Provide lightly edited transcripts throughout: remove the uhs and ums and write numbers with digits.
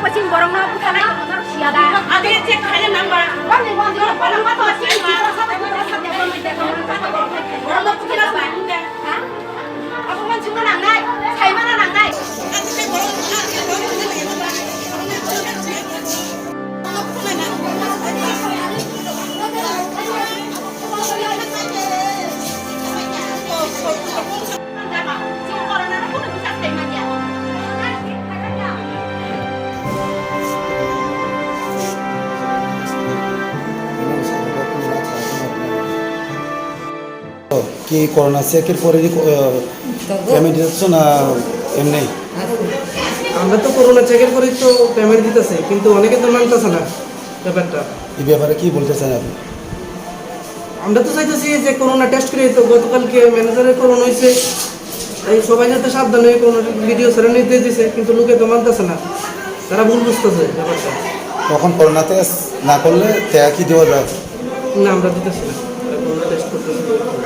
Cin borong no bukan siada. Ada cek kaya nambah. Borong apa sih? Borong no bukan apa? Hah? Aku kan cuma nangai. Saya mana nangai? কি corona চেকের পরে payment দিচ্ছ না এমনি? আমরা তো corona চেকের পরেই তো পেমেন্ট দিতেছে, কিন্তু অনেকে তো মানতেছে না ব্যাপারটা। এই ব্যাপারে কি বলতে চান আপনি? আমরা তো চাইতেছি যে করোনা টেস্ট করে, তো গতকালকে ম্যানেজারের করোনা হয়েছে, তাই সবাই যাতে সাবধান হয়ে কোনো ভিডিও ছেড়ে নিতে দিয়েছে, কিন্তু লোকে তো মানতেছে না, তারা ভুল বুঝতেছে ব্যাপারটা। তখন করোনা টেস্ট না করলে টাকা কি দেওয়া যায়? না, আমরা দিতেছি না, করোনা টেস্ট করতেছি।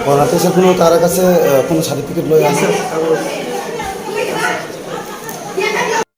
করোনা টেস্টের কোনো তার কাছে কোনো সার্টিফিকেট লয়ে আছে? কাগজ